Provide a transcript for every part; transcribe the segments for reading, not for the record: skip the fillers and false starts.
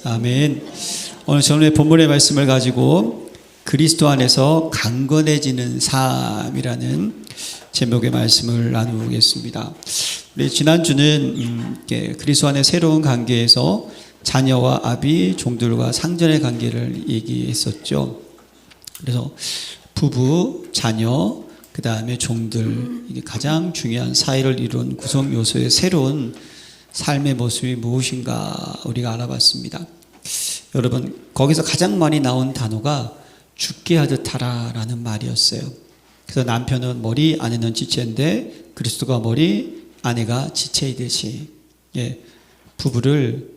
아멘. 오늘 저는 본문의 말씀을 가지고 그리스도 안에서 강건해지는 삶이라는 제목의 말씀을 나누겠습니다. 우리 지난주는 그리스도 안의 새로운 관계에서 자녀와 아비, 종들과 상전의 관계를 얘기했었죠. 그래서 부부, 자녀, 그 다음에 종들, 이게 가장 중요한 사이를 이룬 구성 요소의 새로운 삶의 모습이 무엇인가 우리가 알아봤습니다. 여러분, 거기서 가장 많이 나온 단어가 죽게 하듯 하라 라는 말이었어요. 그래서 남편은 머리, 아내는 지체인데 그리스도가 머리, 아내가 지체이듯이, 부부를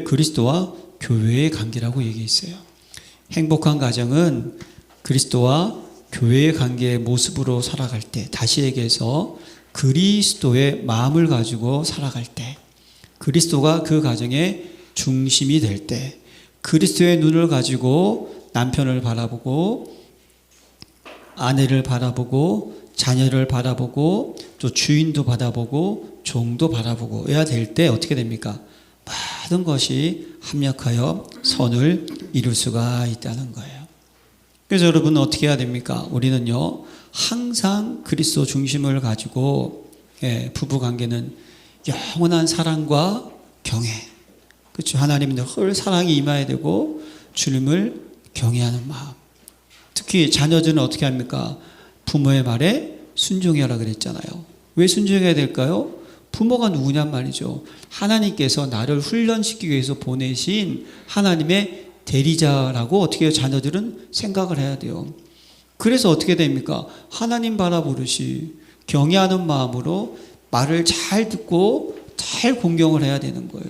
그리스도와 교회의 관계라고 얘기했어요. 행복한 가정은 그리스도와 교회의 관계의 모습으로 살아갈 때, 다시 얘기해서 그리스도의 마음을 가지고 살아갈 때, 그리스도가 그 가정의 중심이 될 때, 그리스도의 눈을 가지고 남편을 바라보고 아내를 바라보고 자녀를 바라보고 또 주인도 바라보고 종도 바라보고 해야 될 때 어떻게 됩니까? 모든 것이 합력하여 선을 이룰 수가 있다는 거예요. 그래서 여러분은 어떻게 해야 됩니까? 우리는요, 항상 그리스도 중심을 가지고, 부부관계는 영원한 사랑과 경외, 그렇죠? 하나님은 늘 사랑이 임해야 되고 주님을 경외하는 마음. 특히 자녀들은 어떻게 합니까? 부모의 말에 순종해라 그랬잖아요. 왜 순종해야 될까요? 부모가 누구냔 말이죠. 하나님께서 나를 훈련시키기 위해서 보내신 하나님의 대리자라고 어떻게 해요? 자녀들은 생각을 해야 돼요. 그래서 어떻게 됩니까? 하나님 바라보듯이 경외하는 마음으로 말을 잘 듣고 잘 공경을 해야 되는 거예요.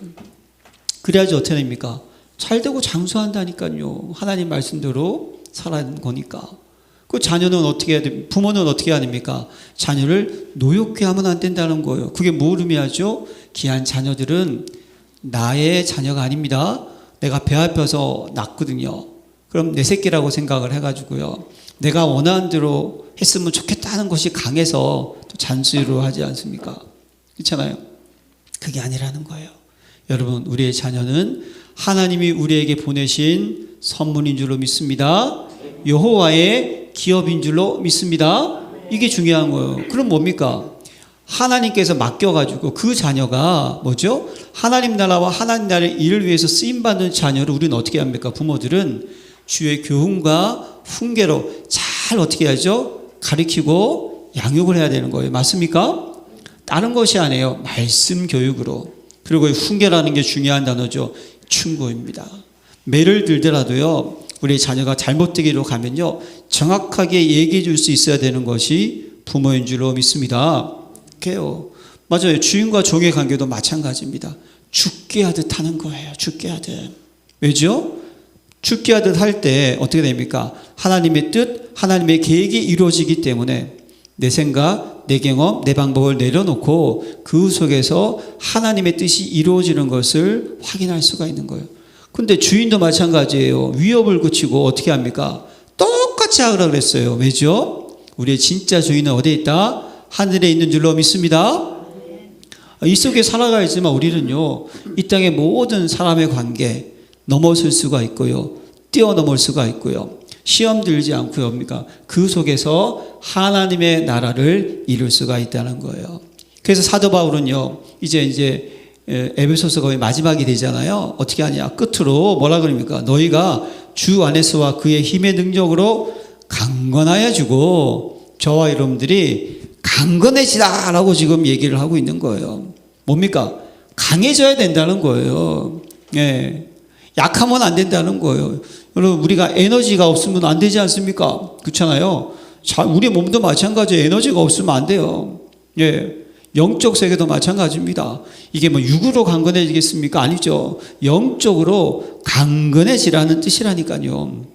그래야지 어떻게 됩니까? 잘 되고 장수한다니까요. 하나님 말씀대로 살아가는 거니까. 그 자녀는 어떻게 해야 됩니까? 부모는 어떻게 해야 됩니까? 자녀를 노엽게 하면 안 된다는 거예요. 그게 뭘 의미하죠? 귀한 자녀들은 나의 자녀가 아닙니다. 내가 배 아파서 낳거든요. 그럼 내 새끼라고 생각을 해가지고요, 내가 원하는 대로 했으면 좋겠다는 것이 강해서 또 잔소리로 하지 않습니까? 그렇잖아요. 그게 아니라는 거예요. 여러분, 우리의 자녀는 하나님이 우리에게 보내신 선물인 줄로 믿습니다. 여호와의 기업인 줄로 믿습니다. 이게 중요한 거예요. 그럼 뭡니까? 하나님께서 맡겨가지고 그 자녀가 뭐죠? 하나님 나라와 하나님 나라의 일을 위해서 쓰임받는 자녀를 우리는 어떻게 합니까? 부모들은 주의 교훈과 훈계로 잘 어떻게 해야죠? 가르치고 양육을 해야 되는 거예요. 맞습니까? 다른 것이 아니에요. 말씀 교육으로. 그리고 훈계라는 게 중요한 단어죠. 충고입니다. 매를 들더라도요, 우리 자녀가 잘못되기로 가면요, 정확하게 얘기해 줄 수 있어야 되는 것이 부모인 줄로 믿습니다. 그래요. 맞아요. 주인과 종의 관계도 마찬가지입니다. 죽게 하듯 하는 거예요. 죽게 하듯. 왜죠? 죽게 하듯 할 때 어떻게 됩니까? 하나님의 뜻, 하나님의 계획이 이루어지기 때문에 내 생각, 내 경험, 내 방법을 내려놓고 그 속에서 하나님의 뜻이 이루어지는 것을 확인할 수가 있는 거예요. 근데 주인도 마찬가지예요. 위협을 그치고 어떻게 합니까? 똑같이 하라고 그랬어요. 왜죠? 우리의 진짜 주인은 어디에 있다? 하늘에 있는 줄로 믿습니다. 이 속에 살아가야지만 우리는요, 이 땅의 모든 사람의 관계 넘어설 수가 있고요, 뛰어넘을 수가 있고요, 시험 들지 않고요, 그 속에서 하나님의 나라를 이룰 수가 있다는 거예요. 그래서 사도 바울은요, 이제 에베소서 거의 마지막이 되잖아요. 어떻게 하냐? 끝으로 뭐라 그럽니까? 너희가 주 안에서와 그의 힘의 능력으로 강건하여 주고 저와 여러분들이 강건해지라라고 지금 얘기를 하고 있는 거예요. 뭡니까? 강해져야 된다는 거예요. 약하면 안 된다는 거예요. 여러분, 우리가 에너지가 없으면 안 되지 않습니까? 그렇잖아요. 우리 몸도 마찬가지예요. 에너지가 없으면 안 돼요. 영적 세계도 마찬가지입니다. 이게 뭐 육으로 강건해지겠습니까? 아니죠. 영적으로 강건해지라는 뜻이라니까요.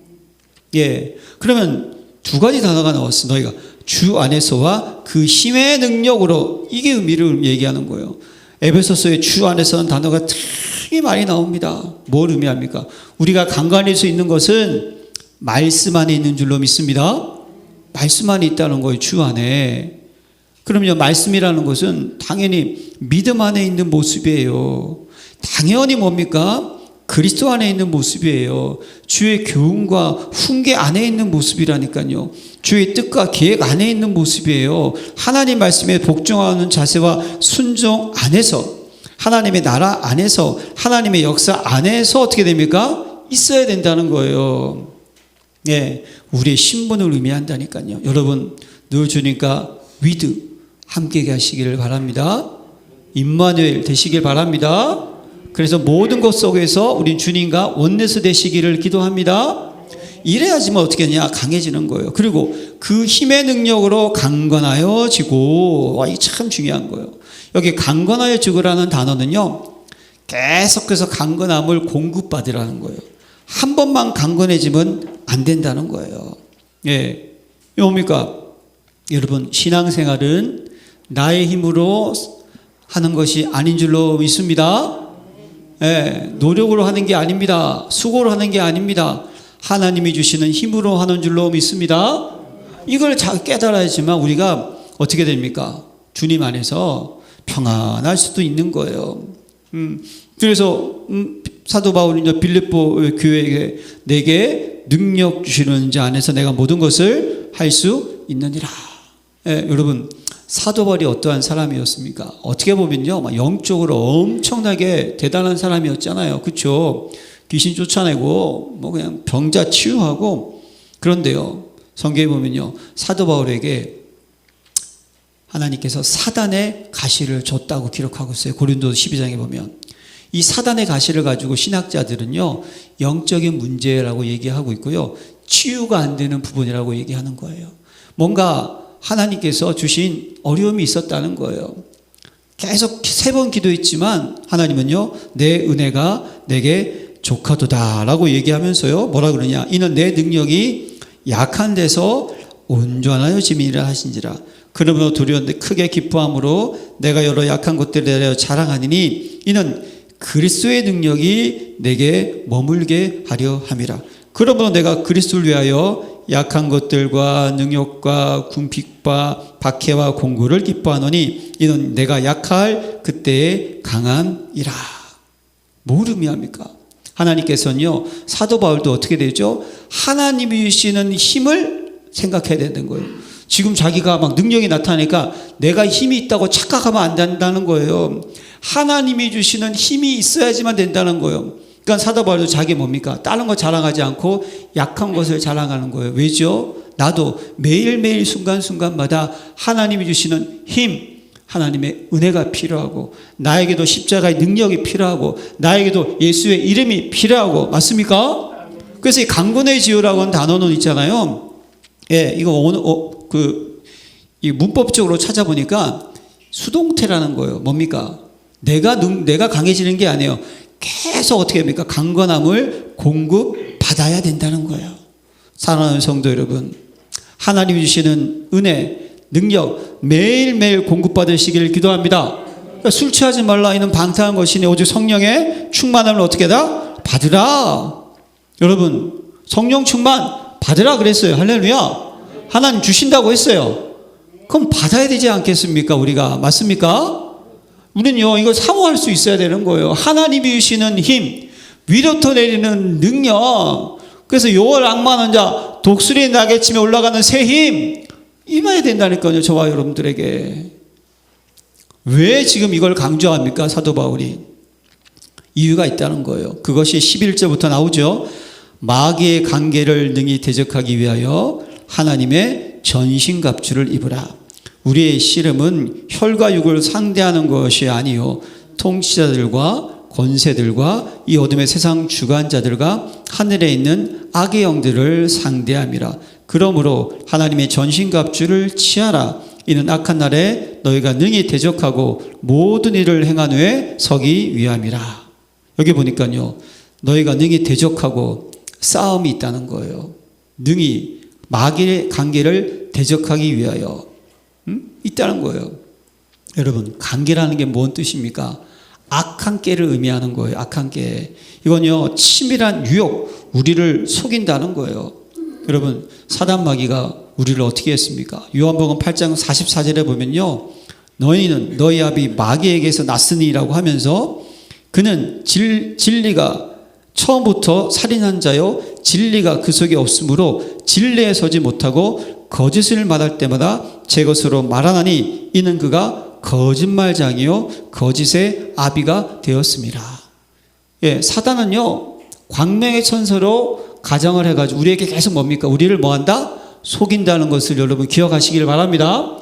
그러면 두 가지 단어가 나왔어. 너희가 주 안에서와 그 힘의 능력으로, 이게 의미를 얘기하는 거예요. 에베소서의 주 안에서는 단어가 되게 많이 나옵니다. 뭘 의미합니까? 우리가 강건할 수 있는 것은 말씀 안에 있는 줄로 믿습니다. 말씀 안에 있다는 거예요. 주 안에. 그럼요, 말씀이라는 것은 당연히 믿음 안에 있는 모습이에요. 당연히 뭡니까? 그리스도 안에 있는 모습이에요. 주의 교훈과 훈계 안에 있는 모습이라니까요. 주의 뜻과 계획 안에 있는 모습이에요. 하나님 말씀에 복종하는 자세와 순종 안에서, 하나님의 나라 안에서, 하나님의 역사 안에서 어떻게 됩니까? 있어야 된다는 거예요. 예, 우리의 신분을 의미한다니까요. 여러분, 늘 주님과 위드 함께 가시기를 바랍니다. 임마누엘 되시길 바랍니다. 그래서 모든 것 속에서 우린 주님과 원내스 되시기를 기도합니다. 이래야지만 어떻게 하냐? 강해지는 거예요. 그리고 그 힘의 능력으로 강건하여지고, 와, 이게 참 중요한 거예요. 여기 강건하여지고라는 단어는요, 계속해서 강건함을 공급받으라는 거예요. 한 번만 강건해지면 안 된다는 거예요. 예, 이게 뭡니까? 여러분, 신앙생활은 나의 힘으로 하는 것이 아닌 줄로 믿습니다. 예, 노력으로 하는 게 아닙니다. 수고로 하는 게 아닙니다. 하나님이 주시는 힘으로 하는 줄로 믿습니다. 이걸 잘 깨달아야지만 우리가 어떻게 됩니까? 주님 안에서 평안할 수도 있는 거예요. 그래서 사도 바울이 이제 빌립보 교회에 내게 능력 주시는 자 안에서 내가 모든 것을 할 수 있느니라. 예, 여러분, 사도 바울이 어떠한 사람이었습니까? 어떻게 보면요, 막 영적으로 엄청나게 대단한 사람이었잖아요. 그렇죠? 귀신 쫓아내고 뭐 그냥 병자 치유하고. 그런데요, 성경에 보면요, 사도 바울에게 하나님께서 사단의 가시를 줬다고 기록하고 있어요. 고린도서 12장에 보면 이 사단의 가시를 가지고 신학자들은요, 영적인 문제라고 얘기하고 있고요, 치유가 안 되는 부분이라고 얘기하는 거예요. 뭔가 하나님께서 주신 어려움이 있었다는 거예요. 계속 3번 기도했지만 하나님은요, 내 은혜가 내게 족하도다 라고 얘기하면서요, 뭐라 그러냐? 이는 내 능력이 약한 데서 온전하여 지민이라 하신지라. 그러므로 두려운데 크게 기뻐함으로 내가 여러 약한 것들에 대하여 자랑하니니 이는 그리스도의 능력이 내게 머물게 하려 함이라. 그러므로 내가 그리스도를 위하여 약한 것들과 능욕과 궁핍과 박해와 공고를 기뻐하노니 이는 내가 약할 그때의 강함이라. 뭘 의미합니까? 하나님께서는요, 사도 바울도 어떻게 되죠? 하나님이 주시는 힘을 생각해야 되는 거예요. 지금 자기가 막 능력이 나타나니까 내가 힘이 있다고 착각하면 안 된다는 거예요. 하나님이 주시는 힘이 있어야지만 된다는 거예요. 그러니까 사도 바울도 자기 뭡니까? 다른 거 자랑하지 않고 약한 것을 자랑하는 거예요. 왜죠? 나도 매일매일 순간순간마다 하나님이 주시는 힘, 하나님의 은혜가 필요하고, 나에게도 십자가의 능력이 필요하고, 나에게도 예수의 이름이 필요하고, 맞습니까? 그래서 이 강건해지요라고 하는 단어는 있잖아요. 예, 이거 이 문법적으로 찾아보니까 수동태라는 거예요. 뭡니까? 내가 강해지는 게 아니에요. 계속 어떻게 합니까? 강건함을 공급받아야 된다는 거예요. 사랑하는 성도 여러분, 하나님이 주시는 은혜, 능력 매일매일 공급받으시기를 기도합니다. 그러니까 술 취하지 말라 이는 방탕한 것이니 오직 성령의 충만함을 어떻게 하다? 받으라. 여러분, 성령 충만 받으라 그랬어요. 할렐루야. 하나님 주신다고 했어요. 그럼 받아야 되지 않겠습니까? 우리가. 맞습니까? 우리는요, 이걸 사모할 수 있어야 되는 거예요. 하나님이 주시는 힘, 위로부터 내리는 능력, 그래서 요월 악마는 자, 독수리 날개치며 올라가는 새 힘, 임해야 된다니까요, 저와 여러분들에게. 왜 지금 이걸 강조합니까? 사도 바울이. 이유가 있다는 거예요. 그것이 11절부터 나오죠. 마귀의 관계를 능히 대적하기 위하여 하나님의 전신갑주를 입으라. 우리의 씨름은 혈과 육을 상대하는 것이 아니요 통치자들과 권세들과 이 어둠의 세상 주관자들과 하늘에 있는 악의 영들을 상대함이라. 그러므로 하나님의 전신갑주를 취하라. 이는 악한 날에 너희가 능히 대적하고 모든 일을 행한 후에 서기 위함이라. 여기 보니까요, 너희가 능히 대적하고 싸움이 있다는 거예요. 능히 마귀의 관계를 대적하기 위하여 있다는 거예요. 여러분, 관계라는 게 뭔 뜻입니까? 악한 깨를 의미하는 거예요. 악한 깨. 이건요, 치밀한 유혹, 우리를 속인다는 거예요. 여러분, 사단 마귀가 우리를 어떻게 했습니까? 요한복음 8장 44절에 보면요, 너희는 너희 아비 마귀에게서 났으니라고 하면서 그는 진리가 처음부터 살인한 자요 진리가 그 속에 없으므로 진리에 서지 못하고 거짓을 말할 때마다 제 것으로 말하나니 이는 그가 거짓말장이요 거짓의 아비가 되었습니다. 예, 사단은요 광명의 천사로 가정을 해가지고 우리에게 계속 뭡니까? 우리를 뭐한다? 속인다는 것을 여러분 기억하시길 바랍니다.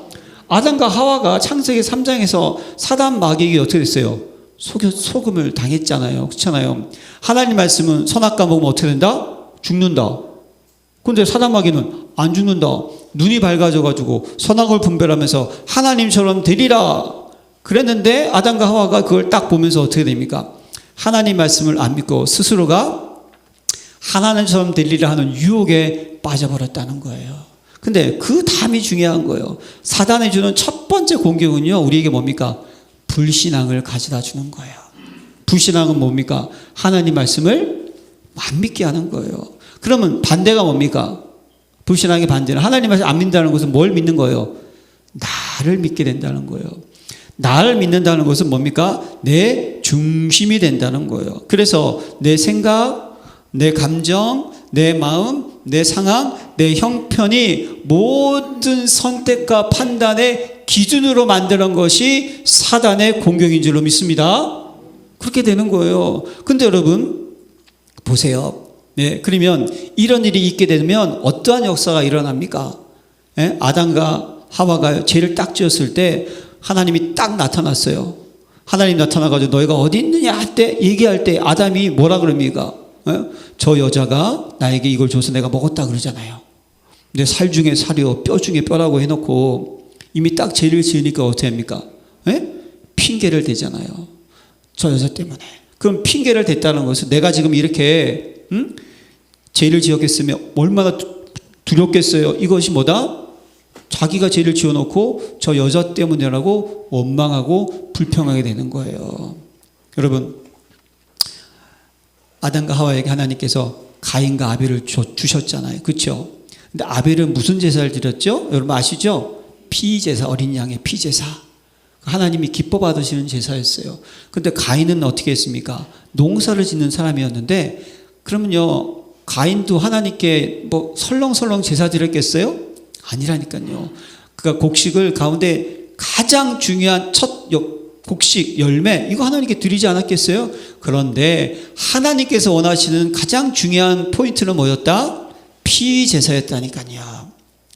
아담과 하와가 창세기 3장에서 사단 마귀에게 어떻게 됐어요? 속음을 당했잖아요. 그렇잖아요. 하나님 말씀은 선악과 먹으면 어떻게 된다? 죽는다. 근데 사단 마귀는 안 죽는다. 눈이 밝아져가지고 선악을 분별하면서 하나님처럼 되리라 그랬는데 아담과 하와가 그걸 딱 보면서 어떻게 됩니까? 하나님 말씀을 안 믿고 스스로가 하나님처럼 되리라 하는 유혹에 빠져버렸다는 거예요. 근데 그 다음이 중요한 거예요. 사단이 주는 첫 번째 공격은요 우리에게 뭡니까? 불신앙을 가져다 주는 거예요. 불신앙은 뭡니까? 하나님 말씀을 안 믿게 하는 거예요. 그러면 반대가 뭡니까? 불신앙의 반대는 하나님 말씀 안 믿는다는 것은 뭘 믿는 거예요? 나를 믿게 된다는 거예요. 나를 믿는다는 것은 뭡니까? 내 중심이 된다는 거예요. 그래서 내 생각, 내 감정, 내 마음, 내 상황, 내 형편이 모든 선택과 판단의 기준으로 만드는 것이 사단의 공격인 줄로 믿습니다. 그렇게 되는 거예요. 근데 여러분 보세요. 네, 그러면 이런 일이 있게 되면 어떠한 역사가 일어납니까? 네? 아담과 하와가 죄를 딱 지었을 때 하나님이 딱 나타났어요. 하나님 나타나가지고 너희가 어디 있느냐 할 때 얘기할 때 아담이 뭐라 그럽니까? 네? 저 여자가 나에게 이걸 줘서 내가 먹었다 그러잖아요. 근데 살 중에 살이요 뼈 중에 뼈라고 해놓고 이미 딱 죄를 지으니까 어떻게 합니까? 네? 핑계를 대잖아요. 저 여자 때문에. 그럼 핑계를 댔다는 것은 내가 지금 이렇게 죄를 지었겠으면 얼마나 두렵겠어요. 이것이 뭐다? 자기가 죄를 지어놓고 저 여자 때문이라고 원망하고 불평하게 되는 거예요. 여러분 아담과 하와에게 하나님께서 가인과 아벨을 주셨잖아요. 그렇죠? 근데 아벨은 무슨 제사를 드렸죠? 여러분 아시죠? 피제사, 어린 양의 피제사. 하나님이 기뻐 받으시는 제사였어요. 근데 가인은 어떻게 했습니까? 농사를 짓는 사람이었는데 그러면요 가인도 하나님께 뭐 설렁설렁 제사 드렸겠어요? 아니라니까요. 그가 곡식을 가운데 가장 중요한 첫 곡식 열매 이거 하나님께 드리지 않았겠어요? 그런데 하나님께서 원하시는 가장 중요한 포인트는 뭐였다? 피제사였다니까요.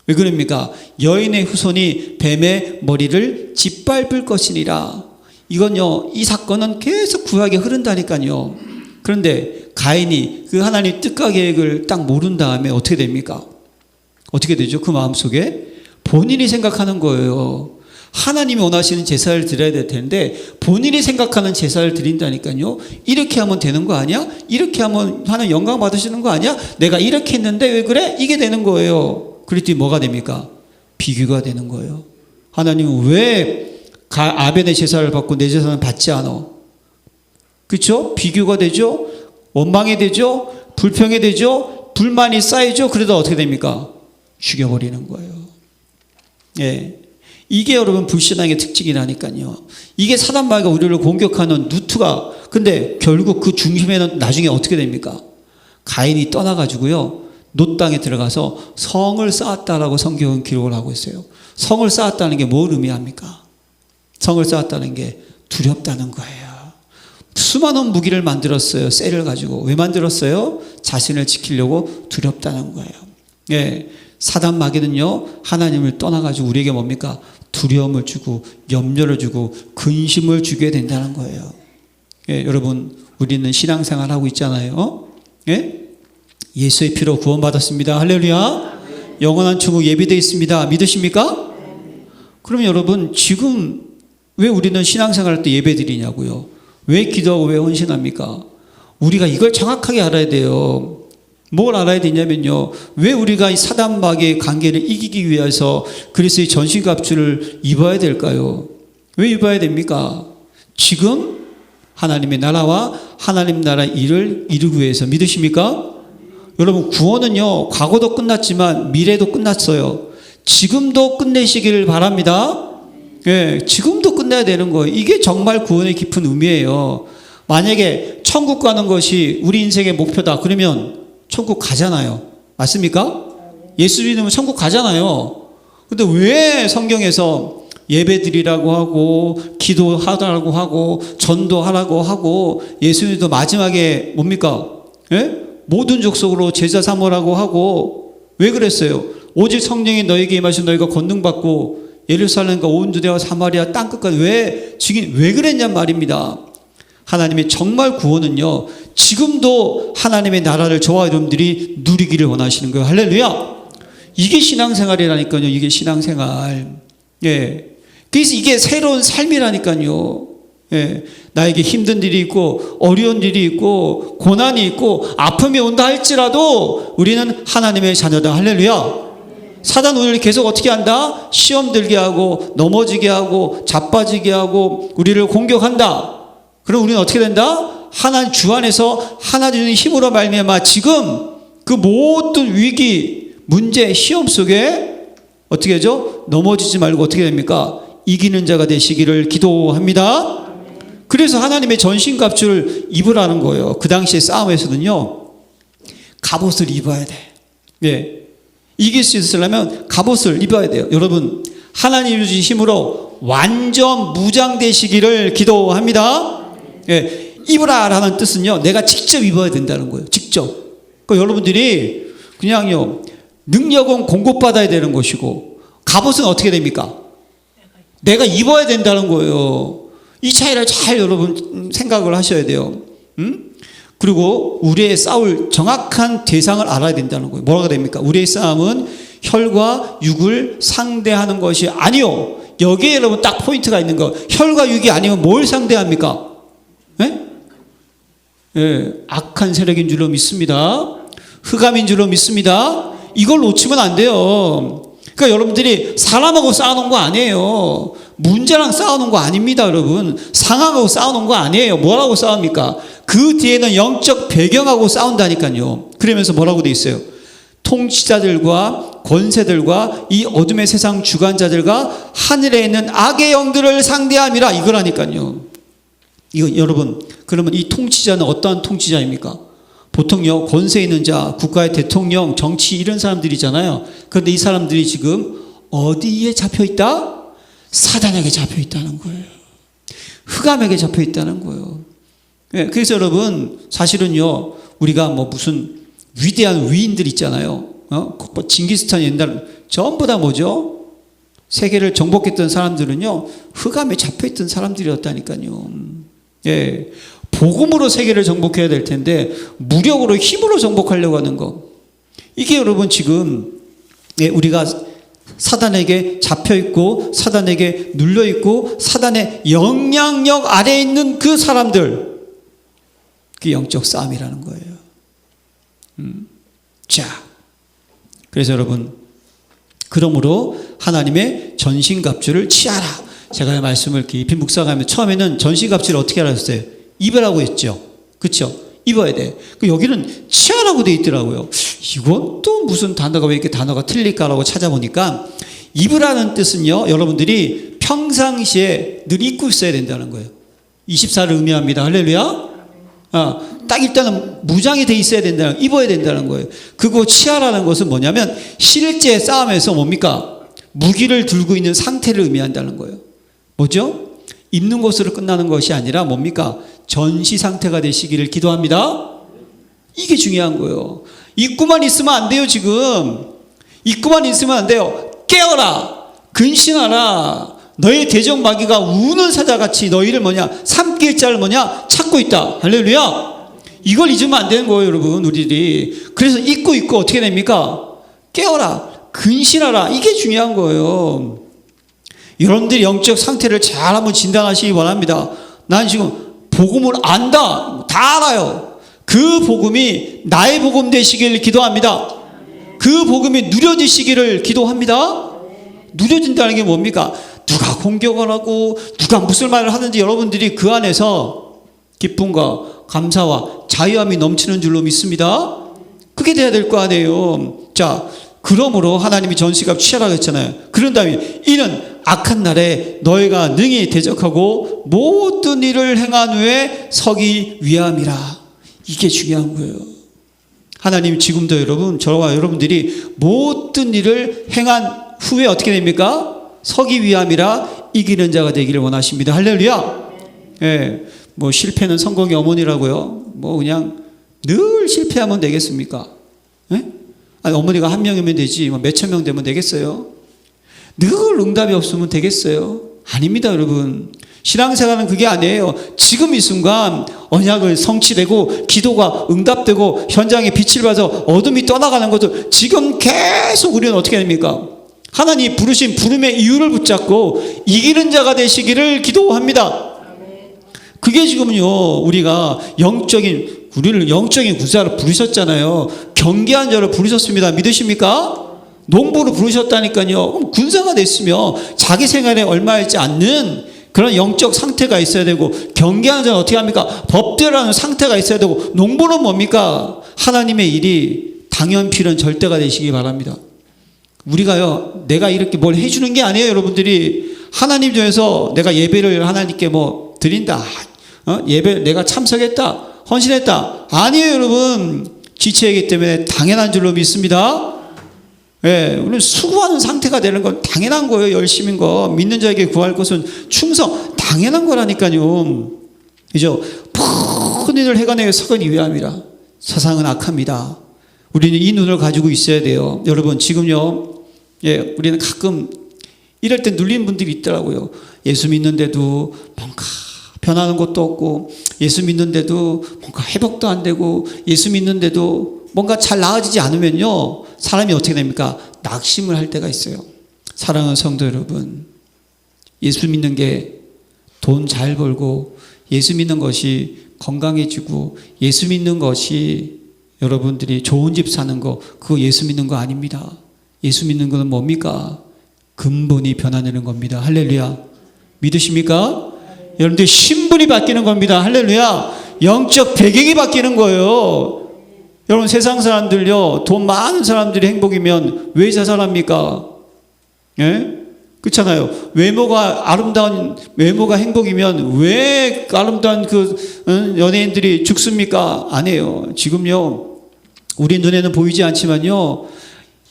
왜 그럽니까? 여인의 후손이 뱀의 머리를 짓밟을 것이니라. 이건요 이 사건은 계속 구약에 흐른다니까요. 그런데 가인이 그 하나님 뜻과 계획을 딱 모른 다음에 어떻게 됩니까? 어떻게 되죠? 그 마음속에 본인이 생각하는 거예요. 하나님이 원하시는 제사를 드려야 될 텐데 본인이 생각하는 제사를 드린다니까요. 이렇게 하면 되는 거 아니야? 이렇게 하면 하나님 영광 받으시는 거 아니야? 내가 이렇게 했는데 왜 그래? 이게 되는 거예요. 그랬더니 뭐가 됩니까? 비교가 되는 거예요. 하나님은 왜 아벨의 제사를 받고 내 제사는 받지 않아? 그렇죠? 비교가 되죠? 원망이 되죠? 불평이 되죠? 불만이 쌓이죠? 그러다 어떻게 됩니까? 죽여버리는 거예요. 예. 이게 여러분 불신앙의 특징이라니까요. 이게 사단 마귀가 우리를 공격하는 루트가 근데 결국 그 중심에는 나중에 어떻게 됩니까? 가인이 떠나가지고요. 놋 땅에 들어가서 성을 쌓았다라고 성경은 기록을 하고 있어요. 성을 쌓았다는 게 뭘 의미합니까? 성을 쌓았다는 게 두렵다는 거예요. 수많은 무기를 만들었어요. 쇠를 가지고. 왜 만들었어요? 자신을 지키려고 두렵다는 거예요. 예. 사단 마귀는요, 하나님을 떠나가지고 우리에게 뭡니까? 두려움을 주고, 염려를 주고, 근심을 주게 된다는 거예요. 예, 여러분, 우리는 신앙생활 하고 있잖아요. 예? 예수의 피로 구원받았습니다. 할렐루야. 영원한 천국 예비되어 있습니다. 믿으십니까? 그러면 여러분, 지금 왜 우리는 신앙생활 할 때 예배 드리냐고요? 왜 기도하고 왜 헌신합니까? 우리가 이걸 정확하게 알아야 돼요. 뭘 알아야 되냐면요. 왜 우리가 이 사단 마귀의 관계를 이기기 위해서 그리스도의 전신갑주를 입어야 될까요? 왜 입어야 됩니까? 지금 하나님의 나라와 하나님 나라 일을 이루기 위해서. 믿으십니까? 여러분 구원은요 과거도 끝났지만 미래도 끝났어요. 지금도 끝내시기를 바랍니다. 예, 지금도 끝내야 되는 거예요. 이게 정말 구원의 깊은 의미예요. 만약에 천국 가는 것이 우리 인생의 목표다. 그러면 천국 가잖아요. 맞습니까? 예수 믿으면 천국 가잖아요. 근데 왜 성경에서 예배드리라고 하고 기도하라고 하고 전도하라고 하고 예수님도 마지막에 뭡니까? 예? 모든 족속으로 제자 삼으라고 하고 왜 그랬어요? 오직 성령이 너에게 임하신 너희가 권능받고 예루살렘과 온 유대와 사마리아 땅끝까지 왜 그랬냔 말입니다. 하나님의 정말 구원은요, 지금도 하나님의 나라를 저와 여러분들이 누리기를 원하시는 거예요. 할렐루야! 이게 신앙생활이라니까요. 이게 신앙생활. 예. 그래서 이게 새로운 삶이라니까요. 예. 나에게 힘든 일이 있고 어려운 일이 있고 고난이 있고 아픔이 온다 할지라도 우리는 하나님의 자녀다. 할렐루야! 사단 오늘 계속 어떻게 한다? 시험 들게 하고 넘어지게 하고 자빠지게 하고 우리를 공격한다. 그럼 우리는 어떻게 된다? 하나님 주 안에서 하나님의 힘으로 말미암아 지금 그 모든 위기, 문제, 시험 속에 어떻게 하죠? 넘어지지 말고 어떻게 됩니까? 이기는 자가 되시기를 기도합니다. 그래서 하나님의 전신갑주를 입으라는 거예요. 그 당시의 싸움에서는요, 갑옷을 입어야 돼. 예. 이길 수 있으려면 갑옷을 입어야 돼요. 여러분, 하나님이 주신 힘으로 완전 무장되시기를 기도합니다. 예, 입으라라는 뜻은요, 내가 직접 입어야 된다는 거예요. 직접. 그러니까 여러분들이 그냥요, 능력은 공급받아야 되는 것이고 갑옷은 어떻게 됩니까? 내가 입어야 된다는 거예요. 이 차이를 잘 여러분 생각을 하셔야 돼요. 그리고 우리의 싸울 정확한 대상을 알아야 된다는 거예요. 뭐라고 됩니까? 우리의 싸움은 혈과 육을 상대하는 것이 아니요. 여기에 여러분 딱 포인트가 있는 거. 혈과 육이 아니면 뭘 상대합니까? 예? 예, 악한 세력인 줄로 믿습니다. 흑암인 줄로 믿습니다. 이걸 놓치면 안 돼요. 그러니까 여러분들이 사람하고 싸우는 거 아니에요. 문제랑 싸우는 거 아닙니다, 여러분. 상황하고 싸우는 거 아니에요. 뭐라고 싸웁니까? 그 뒤에는 영적 배경하고 싸운다니까요. 그러면서 뭐라고 돼 있어요? 통치자들과 권세들과 이 어둠의 세상 주관자들과 하늘에 있는 악의 영들을 상대함이라 이거라니까요. 이거 여러분, 그러면 이 통치자는 어떠한 통치자입니까? 보통요, 권세 있는 자, 국가의 대통령, 정치 이런 사람들이잖아요. 그런데 이 사람들이 지금 어디에 잡혀 있다? 사단에게 잡혀 있다는 거예요. 흑암에게 잡혀 있다는 거예요. 네, 그래서 여러분, 사실은요, 우리가 뭐 무슨 위대한 위인들 있잖아요. 징기스칸 옛날 전부 다 뭐죠? 세계를 정복했던 사람들은요, 흑암에 잡혀 있던 사람들이었다니까요. 예. 복음으로 세계를 정복해야 될 텐데 무력으로 힘으로 정복하려고 하는 거. 이게 여러분 지금 우리가 사단에게 잡혀있고 사단에게 눌려있고 사단의 영향력 아래에 있는 그 사람들, 그 영적 싸움이라는 거예요. 자, 그래서 여러분, 그러므로 하나님의 전신갑주를 취하라. 제가 말씀을 깊이 묵상하면 처음에는 전신갑주를 어떻게 하셨어요? 입으라고 했죠. 그렇죠? 입어야 돼. 여기는 취하라고 돼 있더라고요. 이건 또 무슨 단어가 왜 이렇게 단어가 틀릴까라고 찾아보니까 입으라는 뜻은요, 여러분들이 평상시에 늘 입고 있어야 된다는 거예요. 24를 의미합니다. 할렐루야. 딱 일단은 무장이 돼 있어야 된다는, 입어야 된다는 거예요. 그거 취하라는 것은 뭐냐면 실제 싸움에서 뭡니까? 무기를 들고 있는 상태를 의미한다는 거예요. 뭐죠? 입는 것으로 끝나는 것이 아니라 뭡니까? 전시 상태가 되시기를 기도합니다. 이게 중요한 거예요. 입고만 있으면 안 돼요, 지금. 입고만 있으면 안 돼요. 깨어라. 근신하라. 너의 대적 마귀가 우는 사자같이 너희를 삼킬 자를 찾고 있다. 할렐루야. 이걸 잊으면 안 되는 거예요, 여러분, 우리들이. 그래서 입고 어떻게 됩니까? 깨어라. 근신하라. 이게 중요한 거예요. 여러분들이 영적 상태를 잘 한번 진단하시기 바랍니다. 난 지금 복음을 안다. 다 알아요. 그 복음이 나의 복음 되시기를 기도합니다. 그 복음이 누려지시기를 기도합니다. 누려진다는 게 뭡니까? 누가 공격을 하고 누가 무슨 말을 하든지 여러분들이 그 안에서 기쁨과 감사와 자유함이 넘치는 줄로 믿습니다. 그게 돼야 될 거 아니에요. 자, 그러므로 하나님이 전시갑 취하라고 했잖아요. 그런 다음에 이는 악한 날에 너희가 능히 대적하고 모든 일을 행한 후에 서기 위함이라. 이게 중요한 거예요. 하나님 지금도 여러분, 저와 여러분들이 모든 일을 행한 후에 어떻게 됩니까? 서기 위함이라 이기는 자가 되기를 원하십니다. 할렐루야. 예, 뭐 실패는 성공의 어머니라고요. 뭐 그냥 늘 실패하면 되겠습니까? 예? 아니, 어머니가 한 명이면 되지 뭐 몇천 명 되면 되겠어요? 늘 응답이 없으면 되겠어요? 아닙니다, 여러분. 신앙생활은 그게 아니에요. 지금 이 순간 언약을 성취되고 기도가 응답되고 현장에 빛을 받아 어둠이 떠나가는 것도 지금 계속 우리는 어떻게 됩니까? 하나님 부르신 부름의 이유를 붙잡고 이기는 자가 되시기를 기도합니다. 그게 지금요, 우리가 우리를 영적인 군사로 부르셨잖아요. 경계한 자로 부르셨습니다. 믿으십니까? 농부로 부르셨다니까요. 그럼 군사가 됐으며 자기 생활에 얼마있지 않는 그런 영적 상태가 있어야 되고, 경계하는 자는 어떻게 합니까? 법대로라는 상태가 있어야 되고, 농부는 뭡니까? 하나님의 일이 당연필은 절대가 되시기 바랍니다. 우리가요, 내가 이렇게 뭘 해주는 게 아니에요, 여러분들이. 하나님 전에서 내가 예배를 하나님께 뭐 드린다, 예배 내가 참석했다, 헌신했다, 아니에요, 여러분. 지체이기 때문에 당연한 줄로 믿습니다. 예, 우리는 수고하는 상태가 되는 건 당연한 거예요. 열심인 거. 믿는 자에게 구할 것은 충성, 당연한 거라니까요. 그죠? 모든 일을 해가내어 서기 위함이라. 세상은 악합니다. 우리는 이 눈을 가지고 있어야 돼요. 여러분, 지금요, 예, 우리는 가끔 이럴 때 눌리는 분들이 있더라고요. 예수 믿는데도 뭔가 변하는 것도 없고, 예수 믿는데도 뭔가 회복도 안 되고, 예수 믿는데도 뭔가 잘 나아지지 않으면요, 사람이 어떻게 됩니까? 낙심을 할 때가 있어요. 사랑하는 성도 여러분, 예수 믿는 게 돈 잘 벌고, 예수 믿는 것이 건강해지고, 예수 믿는 것이 여러분들이 좋은 집 사는 거, 그거 예수 믿는 거 아닙니다. 예수 믿는 거는 뭡니까? 근본이 변화되는 겁니다. 할렐루야. 믿으십니까? 여러분들 신분이 바뀌는 겁니다. 할렐루야. 영적 배경이 바뀌는 거예요. 여러분, 세상 사람들요, 돈 많은 사람들이 행복이면 왜 자살합니까? 예? 그렇잖아요. 아름다운 외모가 행복이면 왜 아름다운 연예인들이 죽습니까? 아니에요. 지금요, 우리 눈에는 보이지 않지만요,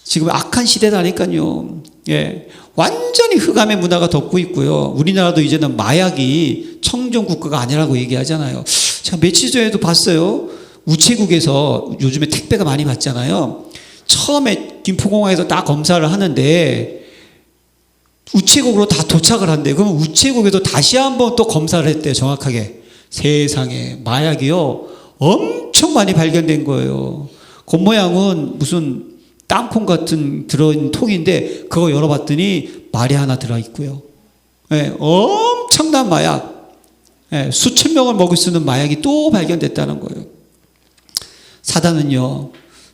지금 악한 시대다니까요. 예. 완전히 흑암의 문화가 덮고 있고요. 우리나라도 이제는 마약이 청정 국가가 아니라고 얘기하잖아요. 제가 며칠 전에도 봤어요. 우체국에서 요즘에 택배가 많이 받잖아요. 처음에 김포공항에서 딱 검사를 하는데 우체국으로 다 도착을 한대요. 그러면 우체국에도 다시 한번 또 검사를 했대요. 정확하게. 세상에 마약이요, 엄청 많이 발견된 거예요. 겉모양은 무슨 땅콩 같은 들어있는 통인데 그거 열어봤더니 말이 하나 들어있고요. 예, 엄청난 마약. 예, 수천 명을 먹을 수 있는 마약이 또 발견됐다는 거예요. 사단은요,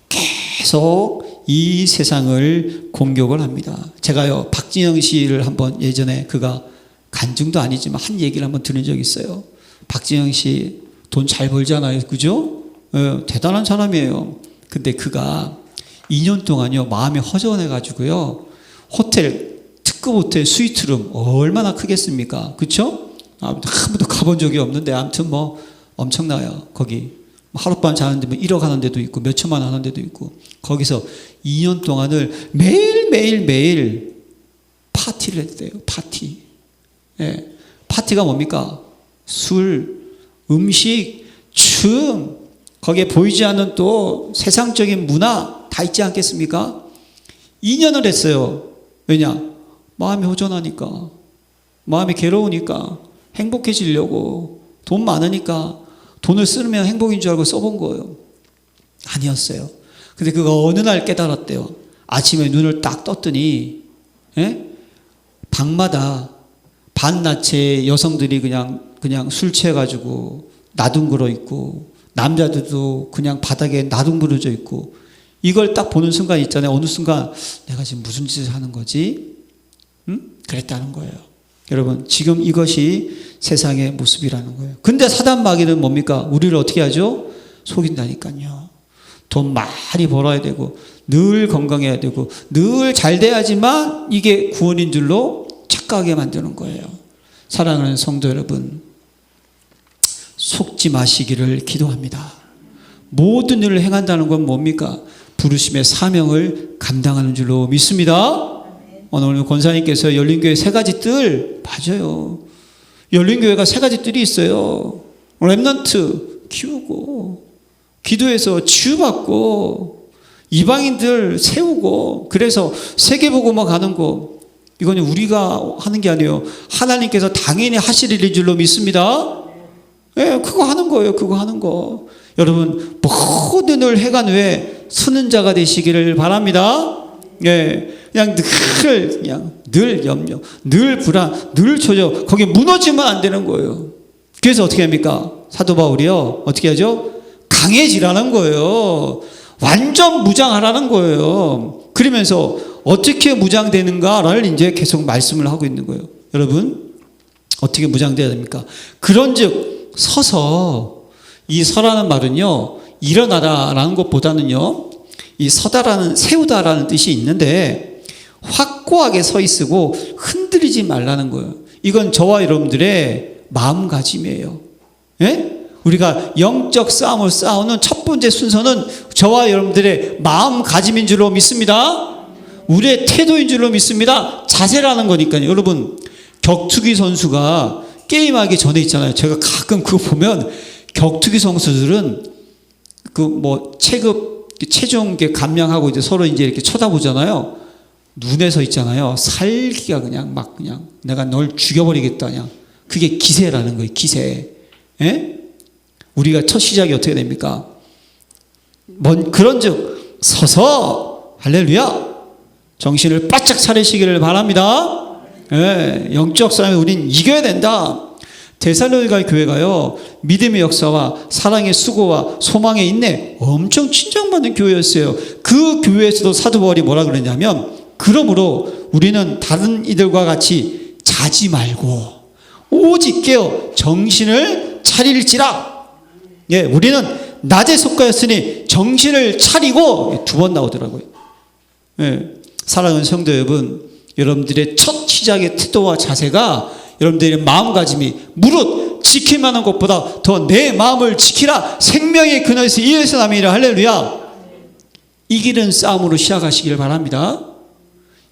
계속 이 세상을 공격을 합니다. 제가요, 박진영 씨를 한번 예전에 그가 간증도 아니지만 한 얘기를 한번 들은 적이 있어요. 박진영 씨 돈 잘 벌잖아요. 그죠? 예, 대단한 사람이에요. 근데 그가 2년 동안요, 마음이 허전해가지고요, 특급 호텔 스위트룸 얼마나 크겠습니까? 그쵸? 한 번도 가본 적이 없는데 아무튼 뭐 엄청나요. 거기 하룻밤 자는데 뭐 1억 하는 데도 있고 몇 천만 하는 데도 있고, 거기서 2년 동안을 매일 파티를 했대요. 파티. 예. 파티가 뭡니까? 술, 음식, 춤, 거기에 보이지 않는 또 세상적인 문화 다 있지 않겠습니까? 2년을 했어요. 왜냐? 마음이 허전하니까, 마음이 괴로우니까, 행복해지려고, 돈 많으니까, 돈을 쓰면 행복인 줄 알고 써본 거예요. 아니었어요. 근데 그가 어느 날 깨달았대요. 아침에 눈을 딱 떴더니, 예? 방마다 반나체 여성들이 그냥 술 취해가지고 나둥그러 있고, 남자들도 그냥 바닥에 나둥그러져 있고, 이걸 딱 보는 순간 있잖아요. 어느 순간 내가 지금 무슨 짓을 하는 거지? 그랬다는 거예요. 여러분, 지금 이것이 세상의 모습이라는 거예요. 근데 사단 마귀는 뭡니까? 우리를 어떻게 하죠? 속인다니까요. 돈 많이 벌어야 되고, 늘 건강해야 되고, 늘 잘 돼야지만 이게 구원인 줄로 착각하게 만드는 거예요. 사랑하는 성도 여러분, 속지 마시기를 기도합니다. 모든 일을 행한다는 건 뭡니까? 부르심의 사명을 감당하는 줄로 믿습니다. 오늘 권사님께서 열린교회 3가지 뜰, 맞아요. 열린교회가 3가지 뜰이 있어요. 렘넌트 키우고, 기도해서 치유받고, 이방인들 세우고, 그래서 세계복음화 가는 거, 이건 우리가 하는 게 아니에요. 하나님께서 당연히 하시리는 줄로 믿습니다. 예, 그거 하는 거예요. 그거 하는 거. 여러분, 모든 일 해간 후에 서는 자가 되시기를 바랍니다. 예, 그냥 늘 염려, 늘 불안, 늘 초조, 거기에 무너지면 안 되는 거예요. 그래서 어떻게 합니까? 사도 바울이요, 어떻게 하죠? 강해지라는 거예요. 완전 무장하라는 거예요. 그러면서 어떻게 무장되는가를 이제 계속 말씀을 하고 있는 거예요. 여러분, 어떻게 무장돼야 됩니까? 그런즉 서서, 이 서라는 말은요, 일어나라라는 것보다는요, 이 서다라는, 세우다라는 뜻이 있는데 확고하게 서 있으고 흔들리지 말라는 거예요. 이건 저와 여러분들의 마음가짐이에요. 예? 우리가 영적 싸움을 싸우는 첫 번째 순서는 저와 여러분들의 마음가짐인 줄로 믿습니다. 우리의 태도인 줄로 믿습니다. 자세라는 거니까요. 여러분, 격투기 선수가 게임하기 전에 있잖아요. 제가 가끔 그거 보면 격투기 선수들은 체중 감량하고 이제 서로 이제 이렇게 쳐다보잖아요. 눈에서 있잖아요. 살기가 그냥 내가 널 죽여버리겠다. 그냥. 그게 기세라는 거예요. 기세. 예? 우리가 첫 시작이 어떻게 됩니까? 그런즉 서서 할렐루야 정신을 바짝 차리시기를 바랍니다. 예, 영적 싸움에 우린 이겨야 된다. 데살로니가 교회가요, 믿음의 역사와 사랑의 수고와 소망의 인내 엄청 칭찬받는 교회였어요. 그 교회에서도 사도 바울이 뭐라 그러냐면, 그러므로 우리는 다른 이들과 같이 자지 말고 오직 깨어 정신을 차릴지라. 예, 우리는 낮에 속하였으니 정신을 차리고, 2번 나오더라고요. 예, 사랑하는 성도 여러분, 여러분들의 첫 시작의 태도와 자세가, 여러분들의 마음가짐이 무릇 지킬만한 것보다 더 내 마음을 지키라. 생명의 근원에서 이에서 남이라. 할렐루야. 이기는 싸움으로 시작하시길 바랍니다.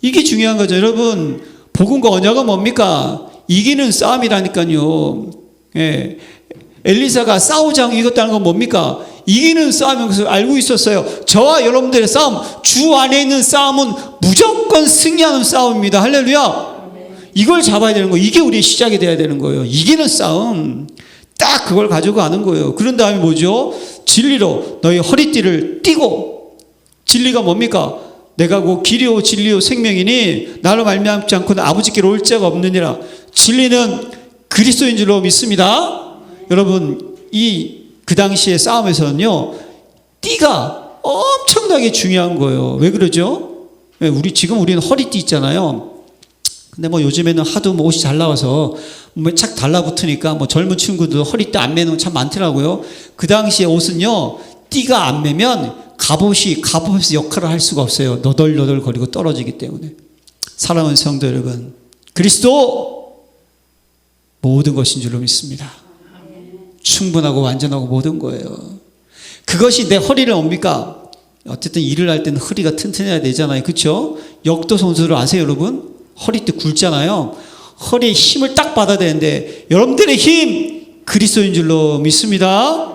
이게 중요한 거죠. 여러분, 복음과 언약은 뭡니까? 이기는 싸움이라니까요. 예. 엘리사가 싸우자고 이겼다는 건 뭡니까? 이기는 싸움인 것을 알고 있었어요. 저와 여러분들의 싸움, 주 안에 있는 싸움은 무조건 승리하는 싸움입니다. 할렐루야. 이걸 잡아야 되는 거예요. 이게 우리의 시작이 돼야 되는 거예요. 이기는 싸움. 딱 그걸 가지고 가는 거예요. 그런 다음에 뭐죠? 진리로 너희 허리띠를 띠고. 진리가 뭡니까? 내가 곧 길이요 진리요 생명이니 나로 말미암지 않고는 아버지께로 올 자가 없느니라. 진리는 그리스도인 줄로 믿습니다. 여러분, 그 당시의 싸움에서는요, 띠가 엄청나게 중요한 거예요. 왜 그러죠? 우리는 허리띠 있잖아요. 근데 요즘에는 하도 옷이 잘 나와서 착 달라붙으니까 젊은 친구들 허리띠 안 매는 참 많더라고요. 그 당시에 옷은요, 띠가 안 매면 갑옷에서 역할을 할 수가 없어요. 너덜너덜 거리고 떨어지기 때문에. 사랑하는 성도 여러분, 그리스도 모든 것인 줄로 믿습니다. 충분하고 완전하고 모든 거예요. 그것이 내 허리를 뭡니까? 어쨌든 일을 할 때는 허리가 튼튼해야 되잖아요. 그렇죠? 역도 선수들 아세요, 여러분? 허리띠 굵잖아요. 허리에 힘을 딱 받아야 되는데, 여러분들의 힘 그리스도인 줄로 믿습니다.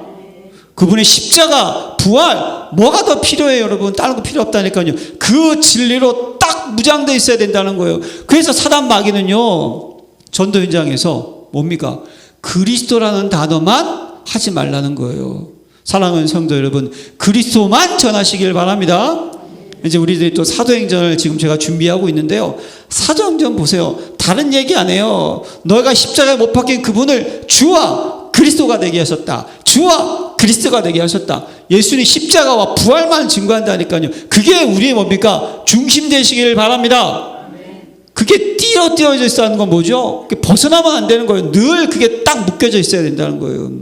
그분의 십자가, 부활, 뭐가 더 필요해요, 여러분? 다른 거 필요 없다니까요. 그 진리로 딱 무장되어 있어야 된다는 거예요. 그래서 사단 마귀는요, 전도 현장에서 뭡니까? 그리스도라는 단어만 하지 말라는 거예요. 사랑하는 성도 여러분, 그리스도만 전하시길 바랍니다. 이제 우리들이 또 사도행전을 지금 제가 준비하고 있는데요. 사도행전 보세요. 다른 얘기 안 해요. 너희가 십자가에 못 박힌 그분을 주와 그리스도가 되게 하셨다. 주와 그리스도가 되게 하셨다. 예수님 십자가와 부활만 증거한다니까요. 그게 우리의 뭡니까? 중심 되시길 바랍니다. 그게 띄어져 있다는 건 뭐죠? 벗어나면 안 되는 거예요. 늘 그게 딱 묶여져 있어야 된다는 거예요.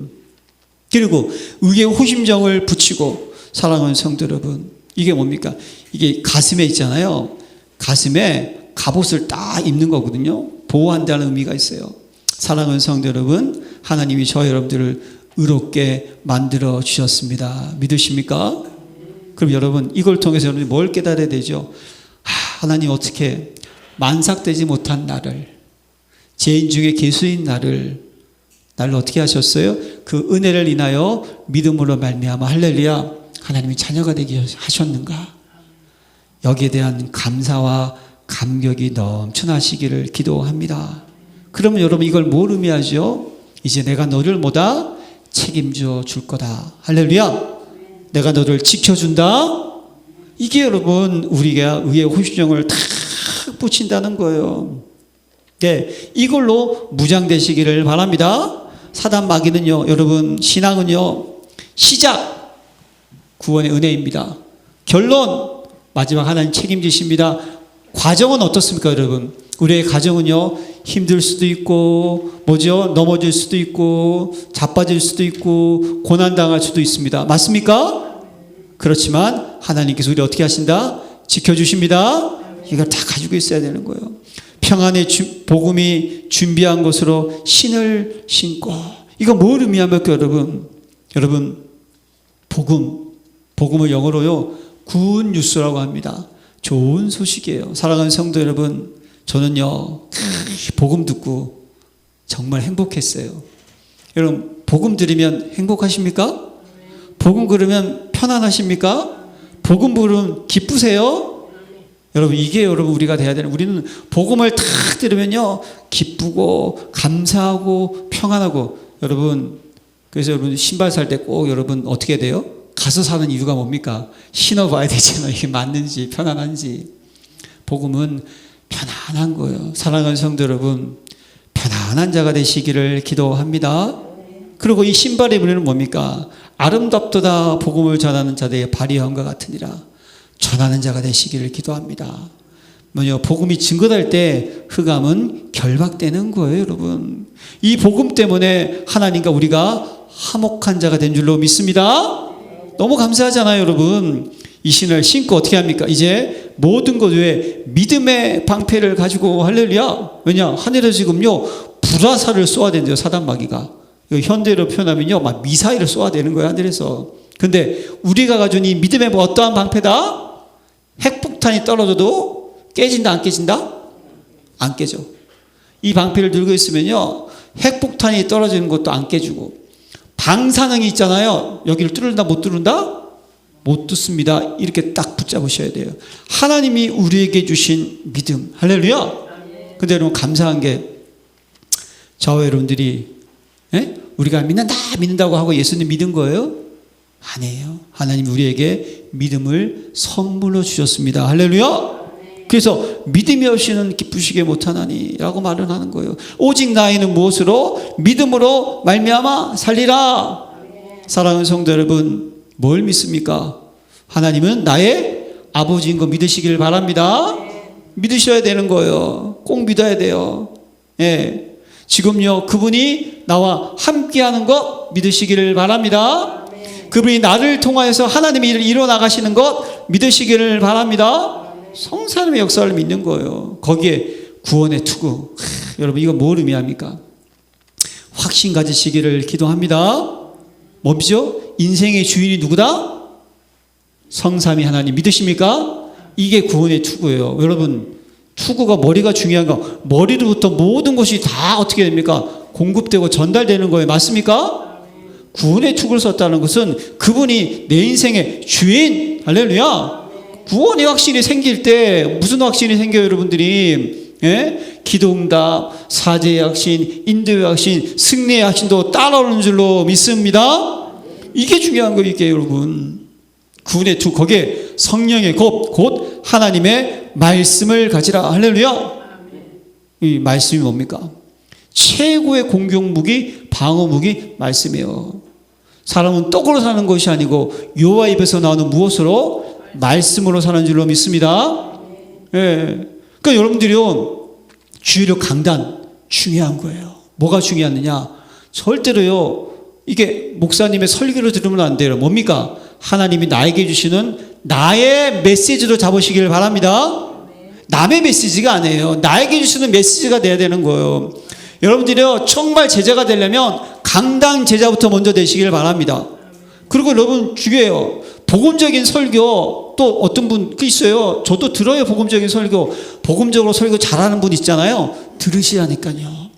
그리고 의의 호심정을 붙이고, 사랑하는 성도 여러분, 이게 뭡니까? 이게 가슴에 있잖아요. 가슴에 갑옷을 딱 입는 거거든요. 보호한다는 의미가 있어요. 사랑하는 성도 여러분, 하나님이 저 여러분들을 의롭게 만들어 주셨습니다. 믿으십니까? 그럼 여러분, 이걸 통해서 여러분이 뭘 깨달아야 되죠? 하나님 어떻게 만삭되지 못한 나를, 죄인 중에 괴수인 나를 어떻게 하셨어요? 그 은혜를 인하여 믿음으로 말미암아 할렐루야 하나님이 자녀가 되게 하셨는가? 여기에 대한 감사와 감격이 넘쳐나시기를 기도합니다. 그러면 여러분 이걸 뭘 의미하죠? 이제 내가 너를 뭐다? 책임져 줄 거다. 할렐루야. 내가 너를 지켜준다. 이게 여러분 우리가 의의 호시정을 탁 붙인다는 거예요. 네, 이걸로 무장되시기를 바랍니다. 사단 마귀는요, 여러분 신앙은요, 시작 구원의 은혜입니다. 결론 마지막 하나님 책임지십니다. 과정은 어떻습니까, 여러분? 우리의 가정은요, 힘들 수도 있고, 넘어질 수도 있고, 자빠질 수도 있고, 고난당할 수도 있습니다. 맞습니까? 그렇지만 하나님께서 우리 어떻게 하신다? 지켜주십니다. 이걸 다 가지고 있어야 되는 거예요. 평안의 복음이 준비한 것으로 신을 신고. 이거 뭘 의미합니까, 여러분? 여러분, 복음을 영어로요, 굿 뉴스라고 합니다. 좋은 소식이에요. 사랑하는 성도 여러분, 저는요, 복음 듣고 정말 행복했어요. 여러분, 복음 들으면 행복하십니까? 복음 들으면 편안하십니까? 복음 들으면 기쁘세요? 여러분, 이게 여러분 우리가 돼야 되는, 우리는 복음을 탁 들으면요, 기쁘고 감사하고 평안하고. 여러분, 그래서 여러분 신발 살 때 꼭 여러분 어떻게 돼요? 가서 사는 이유가 뭡니까? 신어봐야 되잖아요. 이게 맞는지 편안한지. 복음은 편안한 거예요. 사랑하는 성도 여러분, 편안한 자가 되시기를 기도합니다. 그리고 이 신발의 의미는 뭡니까? 아름답도다 복음을 전하는 자들의 발이함과 같으니라. 전하는 자가 되시기를 기도합니다. 복음이 증거될 때 흑암은 결박되는 거예요, 여러분. 이 복음 때문에 하나님과 우리가 화목한 자가 된 줄로 믿습니다. 너무 감사하잖아요, 여러분. 이 신을 신고 어떻게 합니까? 이제 모든 것 외에 믿음의 방패를 가지고 할렐루야. 왜냐? 하늘에 지금요, 불화살을 쏘아야 된대요, 사단 마귀가. 현대로 표현하면요, 막 미사일을 쏘아야 되는 거예요, 하늘에서. 근데 우리가 가진 이 믿음의 어떠한 방패다? 핵폭탄이 떨어져도 깨진다, 안 깨진다? 안 깨져. 이 방패를 들고 있으면요, 핵폭탄이 떨어지는 것도 안 깨지고, 방사능이 있잖아요. 여기를 뚫는다, 못 뚫는다? 못 뚫습니다. 이렇게 딱 붙잡으셔야 돼요. 하나님이 우리에게 주신 믿음. 할렐루야. 근데 여러분 감사한 게, 저와 여러분들이 우리가 믿는다고 하고 예수님 믿은 거예요? 아니에요. 하나님이 우리에게 믿음을 선물로 주셨습니다. 할렐루야. 그래서 믿음이 없이는 기쁘시게 못하나니 라고 말을 하는 거예요. 오직 나이는 무엇으로? 믿음으로 말미암아 살리라. 사랑하는 성도 여러분, 뭘 믿습니까? 하나님은 나의 아버지인 거 믿으시길 바랍니다. 믿으셔야 되는 거예요. 꼭 믿어야 돼요. 예. 지금요, 그분이 나와 함께하는 것 믿으시기를 바랍니다. 그분이 나를 통하여서 하나님의 일을 이뤄나가시는 것 믿으시기를 바랍니다. 성사님의 역사를 믿는 거예요. 거기에 구원의 투구. 여러분, 이거 뭘 의미합니까? 확신 가지시기를 기도합니다. 뭐죠? 인생의 주인이 누구다? 성삼위 하나님 믿으십니까? 이게 구원의 투구예요. 여러분, 투구가 머리가 중요한 거, 머리로부터 모든 것이 다 어떻게 됩니까? 공급되고 전달되는 거예요. 맞습니까? 구원의 투구를 썼다는 것은 그분이 내 인생의 주인. 할렐루야. 구원의 확신이 생길 때 무슨 확신이 생겨요, 여러분들이? 예? 기도응답, 사제의 확신, 인도의 확신, 승리의 확신도 따라오는 줄로 믿습니다. 이게 중요한 거예요, 이게 여러분. 구원의 투, 거기에 성령의 곧 하나님의 말씀을 가지라. 할렐루야. 이 말씀이 뭡니까? 최고의 공격무기, 방어무기 말씀이에요. 사람은 떡으로 사는 것이 아니고 여호와 입에서 나오는 무엇으로? 말씀으로 사는 줄로 믿습니다. 예. 그러니까 여러분들이요, 주일의 강단 중요한 거예요. 뭐가 중요하느냐? 절대로요, 이게 목사님의 설교를 들으면 안 돼요. 뭡니까? 하나님이 나에게 주시는 나의 메시지로 잡으시길 바랍니다. 남의 메시지가 아니에요. 나에게 주시는 메시지가 돼야 되는 거예요. 여러분들이요, 정말 제자가 되려면 강단 제자부터 먼저 되시길 바랍니다. 그리고 여러분 중요해요. 복음적인 설교, 또 어떤 분 있어요. 저도 들어요. 복음적인 설교. 복음적으로 설교 잘하는 분 있잖아요. 들으시라니까요.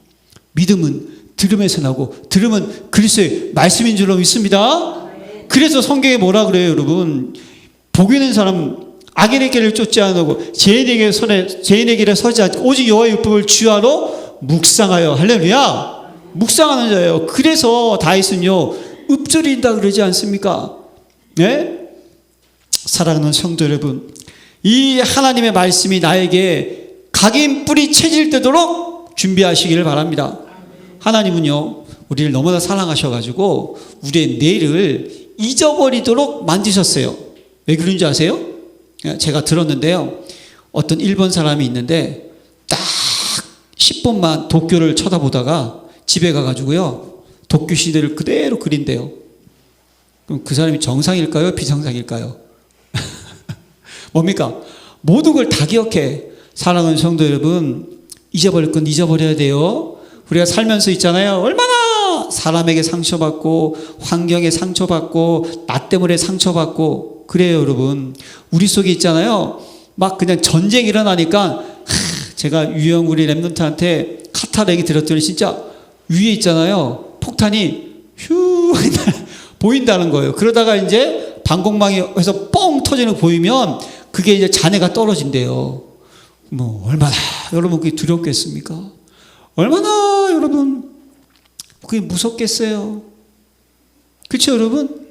믿음은 들음에서 나고 들음은 그리스도의 말씀인 줄로 믿습니다. 그래서 성경에 뭐라 그래요, 여러분? 복 있는 사람 악인의 길을 쫓지 않고 죄인의 길에 서지 않고 오직 여호와의 율법을 주야로 묵상하여. 할렐루야. 묵상하는 자예요. 그래서 다윗은요 읊조린다 그러지 않습니까? 네? 사랑하는 성도 여러분, 이 하나님의 말씀이 나에게 각인 뿌리 채질 되도록 준비하시기를 바랍니다. 하나님은요 우리를 너무나 사랑하셔가지고 우리의 뇌를 잊어버리도록 만드셨어요. 왜 그런지 아세요? 제가 들었는데요, 어떤 일본 사람이 있는데 딱 10분만 도쿄를 쳐다보다가 집에 가가지고요 도쿄 시대를 그대로 그린대요. 그럼 그 사람이 정상일까요? 비정상일까요? 뭡니까? 모든 걸 다 기억해. 사랑하는 성도 여러분, 잊어버릴 건 잊어버려야 돼요. 우리가 살면서 있잖아요, 얼마나 사람에게 상처받고 환경에 상처받고 나 때문에 상처받고 그래요. 여러분, 우리 속에 있잖아요, 막 그냥 전쟁이 일어나니까 제가 유영 우리 랩런트한테 카타르 얘기 들었더니 진짜 위에 있잖아요, 폭탄이 휴 보인다는 거예요. 그러다가 이제 방공망에서 뻥 터지는 거 보이면 그게 이제 잔해가 떨어진대요. 뭐 얼마나 여러분 그게 두렵겠습니까? 얼마나 여러분 그게 무섭겠어요? 그렇죠 여러분?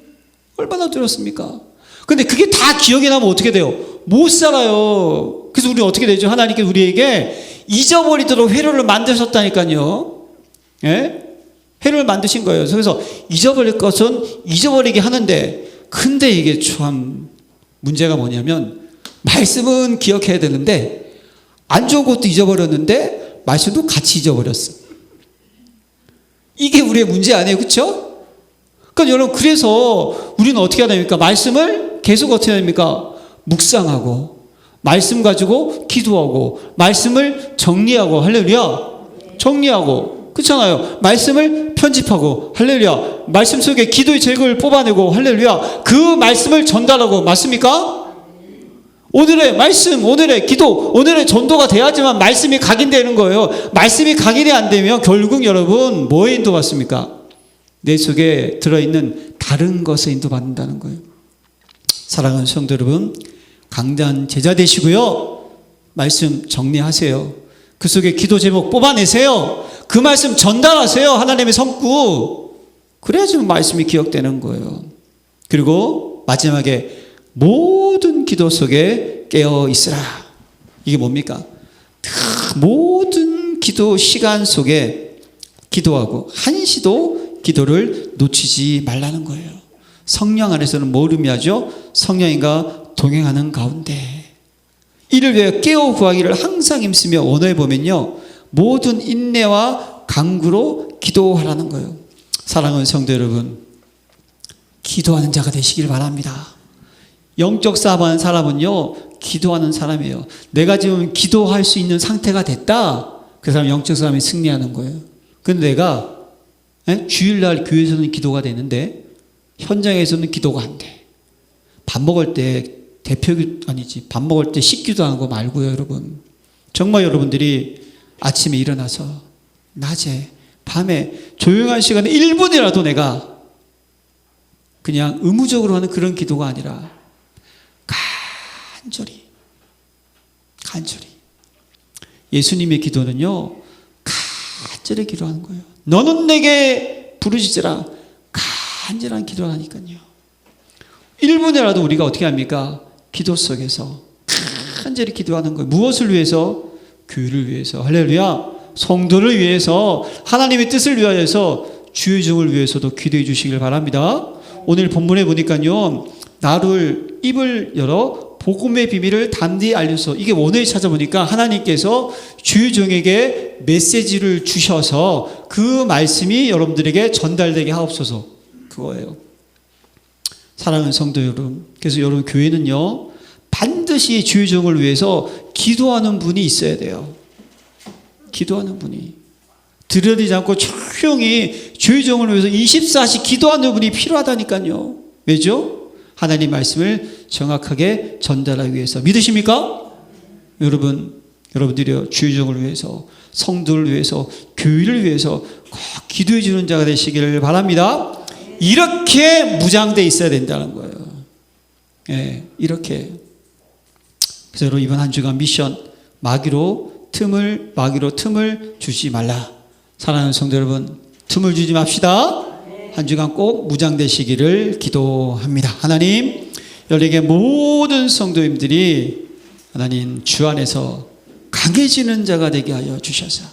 얼마나 두렵습니까? 근데 그게 다 기억이 나면 어떻게 돼요? 못 살아요. 그래서 우리 어떻게 되죠? 하나님께 우리에게 잊어버리도록 회로를 만드셨다니까요. 예? 회로를 만드신 거예요. 그래서 잊어버릴 것은 잊어버리게 하는데, 근데 이게 참 문제가 뭐냐면 말씀은 기억해야 되는데 안 좋은 것도 잊어버렸는데 말씀도 같이 잊어버렸어. 이게 우리의 문제 아니에요, 그렇죠? 그러니까 여러분, 그래서 우리는 어떻게 해야 됩니까? 말씀을 계속 어떻게 해야 됩니까? 묵상하고 말씀 가지고 기도하고 말씀을 정리하고. 할렐루야. 정리하고, 그렇잖아요. 말씀을 편집하고. 할렐루야. 말씀 속에 기도의 제목을 뽑아내고. 할렐루야. 그 말씀을 전달하고. 맞습니까? 오늘의 말씀, 오늘의 기도, 오늘의 전도가 돼야지만 말씀이 각인되는 거예요. 말씀이 각인이 안 되면 결국 여러분 뭐에 인도받습니까? 내 속에 들어있는 다른 것에 인도받는다는 거예요. 사랑하는 성도 여러분, 강단 제자 되시고요, 말씀 정리하세요. 그 속에 기도 제목 뽑아내세요. 그 말씀 전달하세요. 하나님의 성구. 그래야지 말씀이 기억되는 거예요. 그리고 마지막에 모든 기도 속에 깨어 있으라. 이게 뭡니까? 모든 기도 시간 속에 기도하고 한시도 기도를 놓치지 말라는 거예요. 성령 안에서는 뭘 의미하죠? 성령님과 동행하는 가운데 이를 위해 깨어 구하기를 항상 힘쓰며, 언어에 보면요, 모든 인내와 간구로 기도하라는 거예요. 사랑하는 성도 여러분, 기도하는 자가 되시길 바랍니다. 영적 싸움하는 사람은요, 기도하는 사람이에요. 내가 지금 기도할 수 있는 상태가 됐다, 그 사람 영적 싸움이 승리하는 거예요. 근데 내가 주일날 교회에서는 기도가 되는데 현장에서는 기도가 안 돼. 밥 먹을 때 밥 먹을 때 식기도 하는 거 말고요, 여러분. 정말 여러분들이 아침에 일어나서 낮에 밤에 조용한 시간에 1분이라도 내가 그냥 의무적으로 하는 그런 기도가 아니라 간절히 예수님의 기도는요, 간절히 기도하는 거예요. 너는 내게 부르짖으라. 간절한 기도를 하니까요. 1분이라도 우리가 어떻게 합니까? 기도 속에서 간절히 기도하는 거예요. 무엇을 위해서? 교회를 위해서. 할렐루야. 성도를 위해서, 하나님의 뜻을 위하여서, 주의 종을 위해서도 기도해 주시길 바랍니다. 오늘 본문에 보니까요, 나를 입을 열어 복음의 비밀을 담대히 알려서, 이게 원어에 찾아보니까 하나님께서 주의 종에게 메시지를 주셔서 그 말씀이 여러분들에게 전달되게 하옵소서, 그거예요. 사랑하는 성도 여러분, 그래서 여러분 교회는요, 반드시 주의 종을 위해서 기도하는 분이 있어야 돼요. 기도하는 분이. 들여다보지 않고 조용히 주의 종을 위해서 24시 기도하는 분이 필요하다니까요. 왜죠? 하나님 말씀을 정확하게 전달하기 위해서. 믿으십니까? 여러분들이요, 주의 종을 위해서, 성도를 위해서, 교회를 위해서 꼭 기도해 주는 자가 되시기를 바랍니다. 이렇게 무장되어 있어야 된다는 거예요. 예, 이렇게. 그래서 여러분, 이번 한 주간 미션, 마귀로 틈을 주지 말라. 사랑하는 성도 여러분, 틈을 주지 맙시다. 한 주간 꼭 무장되시기를 기도합니다. 하나님, 여러분에게 모든 성도님들이 하나님 주 안에서 강해지는 자가 되게 하여 주셔서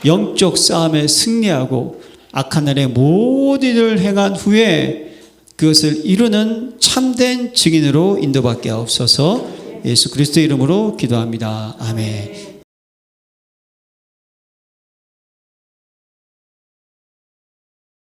영적 싸움에 승리하고 악한 날에 모든 일을 행한 후에 그것을 이루는 참된 증인으로 인도받게 하옵소서. 예수 그리스도의 이름으로 기도합니다. 아멘.